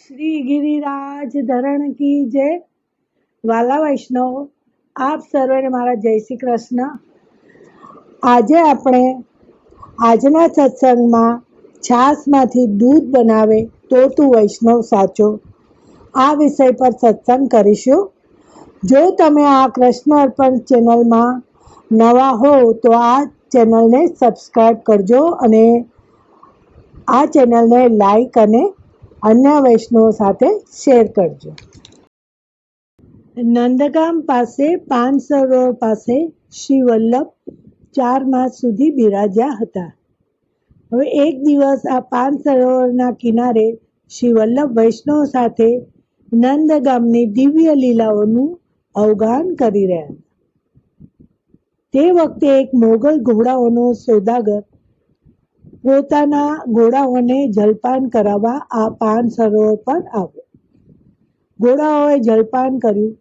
श्री गिरिराज धरण की जय। વાલા વૈષ્ણવ, આપ સર્વેને મારા જય શ્રી કૃષ્ણ। આજે આપણે આજના સત્સંગમાં છાશમાંથી દૂધ બનાવે તો તું વૈષ્ણવ સાચો આ વિષય પર સત્સંગ કરીશું। જો તમે આ કૃષ્ણ અર્પણ ચેનલમાં નવા હો તો આ ચેનલને સબસ્ક્રાઈબ કરજો અને આ ચેનલને લાઈક અને અન્ય વૈષ્ણવો સાથે શેર કરજો। નંદગામ પાસે પાન સરોવર પાસે શ્રી વલ્લભ 4 માસ સુધી બિરાજ્યા હતા। હવે એક દિવસ આ પાન સરોવરના કિનારે શ્રી વલ્લભ વૈષ્ણવ સાથે નંદગામની દિવ્ય લીલાઓનું અવગાન કરી રહ્યા હતા। તે વખતે એક મોગલ ઘોડાઓનો સોદાગર પોતાના ઘોડાઓને જલપાન કરાવવા આ પાન સરોવર પર આવ્યો। ઘોડાઓએ જલપાન કર્યું,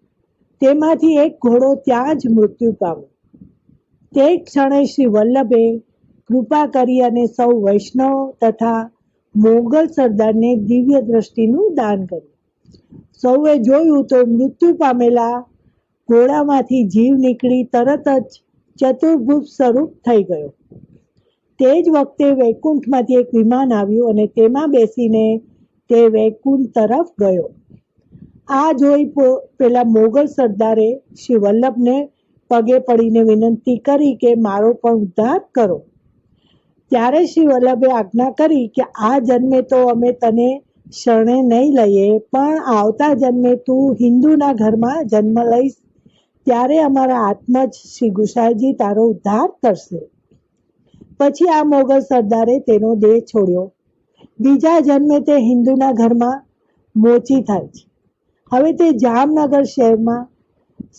તેમાંથી એક ઘોડો ત્યાં જ મૃત્યુ પામ્યો। તે ક્ષણે શ્રી વલ્લભે કૃપા કરી અને સૌ વૈષ્ણવ તથા મોગલ સરદારને દિવ્ય દ્રષ્ટિનું દાન કર્યું। સૌએ જોયું તો મૃત્યુ પામેલા ઘોડામાંથી જીવ નીકળી તરત જ ચતુર્ભુજ સ્વરૂપ થઈ ગયો। તે જ વખતે વૈકુંઠમાંથી એક વિમાન આવ્યું અને તેમાં બેસીને તે વૈકુંઠ તરફ ગયો। આ જોઈ પેલા મોગલ સરદારે શ્રી વલ્લભને પગે પડીને વિનંતી કરી કે મારો પણ ઉદ્ધાર કરો। ત્યારે શ્રી વલ્લભે આજ્ઞા કરી કે આ જન્મે તો અમે તને શરણે નહીં લઈએ, પણ આવતા જન્મે તું હિન્દુના ઘરમાં જન્મ લઈશ, ત્યારે અમારા આત્મજ શ્રી ગુસાઈજી તારો ઉદ્ધાર કરશે। પછી આ મોગલ સરદારે તેનો દેહ છોડ્યો। બીજા જન્મે તે હિન્દુના ઘરમાં મોચી થાય છે। હવે તે જામનગર શહેરમાં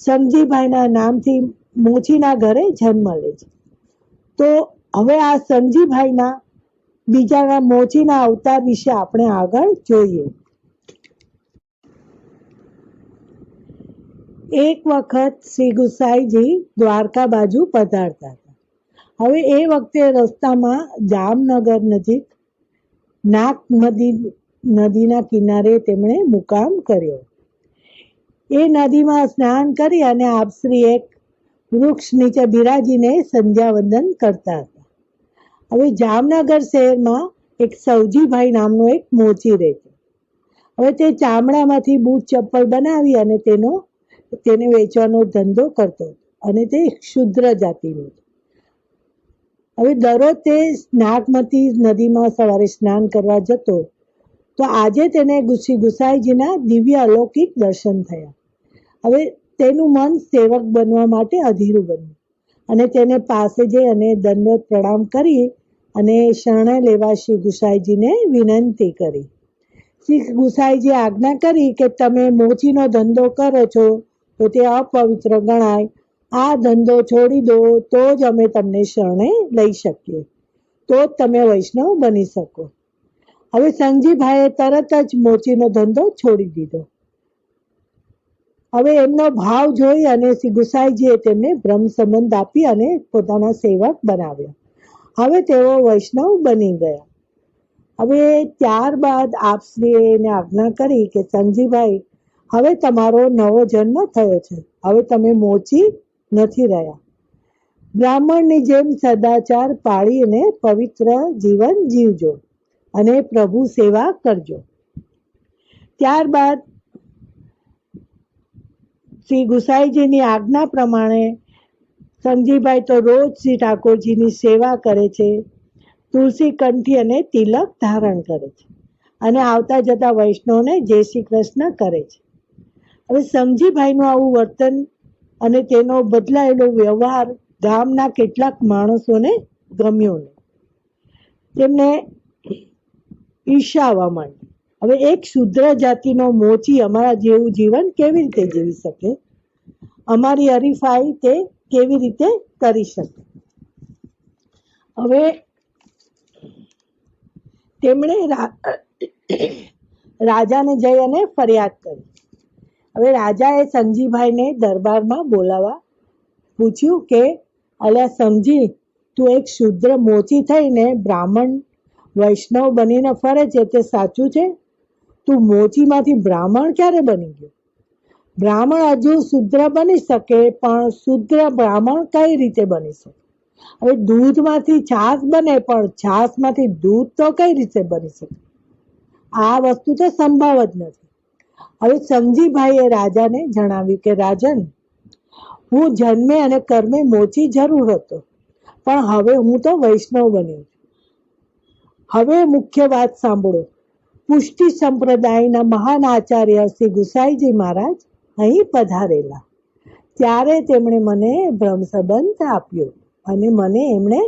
સંગજીભાઈના નામથી મોચીના ઘરે જન્મ લે છે। તો હવે આ સંગજીભાઈના બીજાના મોચીના અવતાર વિશે આપણે આગળ જોઈએ। એક વખત શ્રી ગુસાઈજી દ્વારકા બાજુ પધારતા હતા। હવે એ વખતે રસ્તામાં જામનગર નજીક નાગમતી નદીના કિનારે તેમણે મુકામ કર્યો। એ નદીમાં સ્નાન કરી અને આપશ્રી એક વૃક્ષ નીચે બિરાજીને સંધ્યા વંદન કરતા હતા। હવે જામનગર શહેરમાં એક સવજીભાઈ નામનો એક મોચી રહે છે। હવે તે ચામડામાંથી બૂટ ચપ્પલ બનાવી અને તેને વેચવાનો ધંધો કરતો હતો અને તે ક્ષુદ્ર જાતિનો હતો। હવે દરરોજ તે નાગમતી નદીમાં સવારે સ્નાન કરવા જતો, તો આજે તેને શ્રી ગુસાઈજીના દિવ્ય અલૌકિક દર્શન થયા। હવે તેનું મન સેવક બનવા માટે અધીરું બન્યું અને તેને પાસે જઈ અને દંડવત પ્રણામ કરી અને શરણે લેવા શ્રી ગુસાઈજીને વિનંતી કરી। શ્રી ગુસાઈજી આજ્ઞા કરી કે તમે મોચીનો ધંધો કરો છો તો તે અપવિત્ર ગણાય, આ ધંધો છોડી દો તો જ અમે તમને શરણે લઈ શકીએ, તો જ તમે વૈષ્ણવ બની શકો। હવે સંગજીભાઈએ તરત જ મોચીનો ધંધો છોડી દીધો। હવે એમનો ભાવ જોઈ અને શ્રી ગુસાઈજીએ તેમને બ્રહ્મ સંબંધ આપી અને પોતાના સેવક બનાવ્યા। હવે તેઓ વૈષ્ણવ બની ગયા। હવે ત્યારબાદ આપશ્રીએ એને આજ્ઞા કરી કે સંગજીભાઈ, હવે તમારો નવો જન્મ થયો છે, હવે તમે મોચી નથી રહ્યા। બ્રાહ્મણની જેમ સદાચાર પાળીને પવિત્ર જીવન જીવજો અને પ્રભુ સેવા કરજો। ત્યારબાદ શ્રી ગુસાઈજીની આજ્ઞા પ્રમાણે સંગજીભાઈ તો રોજ શ્રી ઠાકોરજીની સેવા કરે છે, તુલસી કંઠી અને તિલક ધારણ કરે છે અને આવતા જતા વૈષ્ણવને જય શ્રી કૃષ્ણ કરે છે। હવે સંગજીભાઈનું આવું વર્તન અને તેનો બદલાયેલો વ્યવહાર ગામના કેટલાક માણસોને ગમ્યો નહીં। તેમને ઈર્ષા આવવા માંડી। હવે એક શુદ્ર જાતિનો મોચી અમારા જેવું જીવન કેવી રીતે જીવી શકે, અમારી હરીફાઈ તે કેવી રીતે કરી શકે। હવે તેમણે રાજાને જઈ અને ફરિયાદ કરી। હવે રાજાએ સંગજીભાઈને દરબારમાં બોલાવા પૂછ્યું કે અલ્યા સંગજી, તું એક શુદ્ર મોચી થઈને બ્રાહ્મણ વૈષ્ણવ બનીને ફરે છે તે સાચું છે? તું મોચીમાંથી બ્રાહ્મણ ક્યારે બની ગયો? બ્રાહ્મણ હજુ શુદ્ર બની શકે, પણ શુદ્ર બ્રાહ્મણ કઈ રીતે બની શકે? હવે દૂધમાંથી છાશ બને, પણ છાશમાંથી દૂધ તો કઈ રીતે બની શકે? આ વસ્તુ તો સંભવ જ નથી. હવે સમજીભાઈએ રાજાને જણાવ્યું કે રાજન, હું જન્મે અને કર્મે મોચી જરૂર હતો, પણ હવે હું તો વૈષ્ણવ બન્યો છું. હવે મુખ્ય વાત સાંભળો. પુષ્ટિ સંપ્રદાયના મહાન આચાર્ય શ્રી ગુસાઈજી મહારાજ અહીં પધારેલા. ત્યારે તેમણે મને બ્રહ્મ સંબંધ આપ્યો અને મને એમણે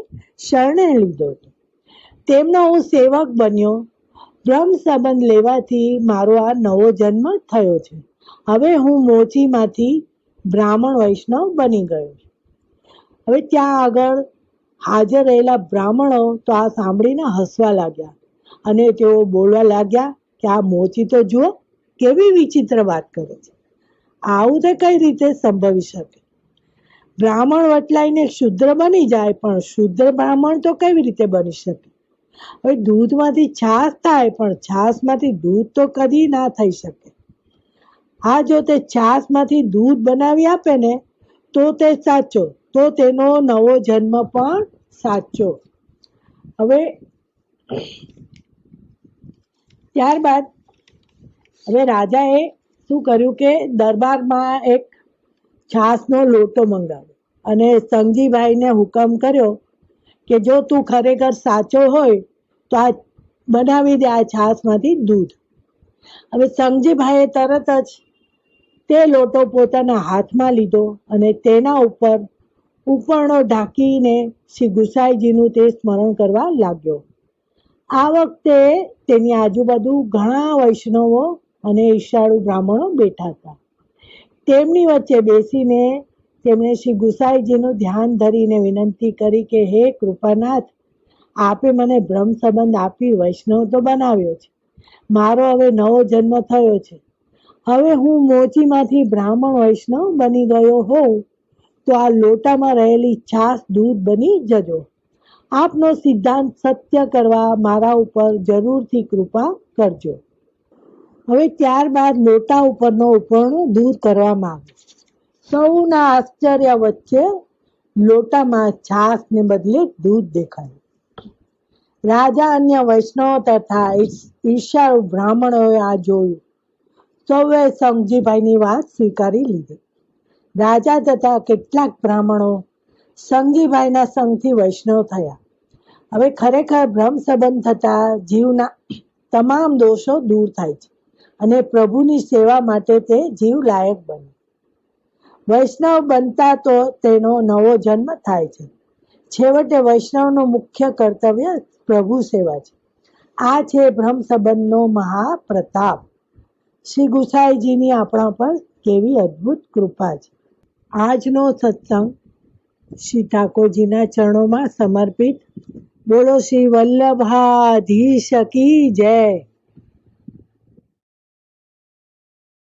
શરણે લીધો હતો. તેમનો હું સેવક બન્યો. બ્રહ્મ સંબંધ લેવાથી મારો આ નવો જન્મ થયો છે. હવે હું મોચીમાંથી બ્રાહ્મણ વૈષ્ણવ બની ગયો છું. હવે ત્યાં આગળ હાજર રહેલા બ્રાહ્મણો તો આ સાંભળીને હસવા લાગ્યા અને તેઓ બોલવા લાગ્યા કે આ મોચી તો જુઓ કેવી વિચિત્ર વાત કરે છે. આવું તો કઈ રીતે સંભવી શકે? બ્રાહ્મણ વટલાઈને શુદ્ર બની જાય, પણ શુદ્ર બ્રાહ્મણ તો કેવી રીતે બની શકે? હવે દૂધમાંથી છાશ થાય, પણ છાશમાંથી દૂધ તો કદી ના થઈ શકે. હા, જો તે છાશમાંથી દૂધ બનાવી આપે ને તો તે સાચો, તો તેનો નવો જન્મ પણ સાચો. હવે ત્યારબાદ હવે રાજાએ શું કર્યું કે દરબારમાં એક છાશનો લોટો મંગાવ્યો અને સંગજીભાઈને હુકમ કર્યો કે જો તું ખરેખર સાચો હોય તો આ બનાવી દે આ છાશમાંથી દૂધ. હવે સંગજીભાઈએ તરત જ તે લોટો પોતાના હાથમાં લીધો અને તેના ઉપર ઉપરણો ઢાંકીને શ્રી ગુસાઈજીનું તે સ્મરણ કરવા લાગ્યો. આ વખતે તેની આજુબાજુ ઘણા વૈષ્ણવો અને ઈર્ષાળુ બ્રાહ્મણો બેઠા હતા. તેમની વચ્ચે બેસીને તેમણે શ્રી ગુસાઈજીનું ધ્યાન ધરીને વિનંતી કરી કે હે કૃપાનાથ, આપે મને બ્રહ્મ સંબંધ આપી વૈષ્ણવ તો બનાવ્યો છે. મારો હવે નવો જન્મ થયો છે. હવે હું મોચીમાંથી બ્રાહ્મણ વૈષ્ણવ બની ગયો હોઉં તો આ લોટામાં રહેલી છાશ દૂધ બની જજો. આપનો સિદ્ધાંત સત્ય કરવા મારા ઉપર જરૂરથી કૃપા કરજો. હવે ત્યારબાદ લોટા ઉપરનો ઉપરણો દૂર કરવામાં આવ્યો. સૌના આશ્ચર્ય વચ્ચે લોટામાં છાશને બદલે દૂધ દેખાયું. રાજા, અન્ય વૈષ્ણવ તથા ઈર્ષાળુ બ્રાહ્મણોએ આ જોયું. સૌએ સંગજીભાઈની વાત સ્વીકારી લીધી. રાજા તથા કેટલાક બ્રાહ્મણો સંગજીભાઈના સંગથી વૈષ્ણવ થયા. હવે ખરેખર બ્રહ્મ સંબંધ થતા જીવના તમામ દોષો દૂર થાય છે અને પ્રભુની સેવા માટે તે જીવ લાયક બને. વૈષ્ણવ બનતા તો તેનો નવો જન્મ થાય છે. છેવટે વૈષ્ણવનું મુખ્ય કર્તવ્ય પ્રભુ સેવા છે. આ છે બ્રહ્મ સંબંધનો મહાપ્રતાપ. શ્રી ગુસાઈજીની આપણા પર કેવી અદ્ભુત કૃપા છે. આજનો સત્સંગ શ્રી ઠાકોરજીના ચરણોમાં સમર્પિત. બોલો શ્રી વલ્લભાધીશ કી જય.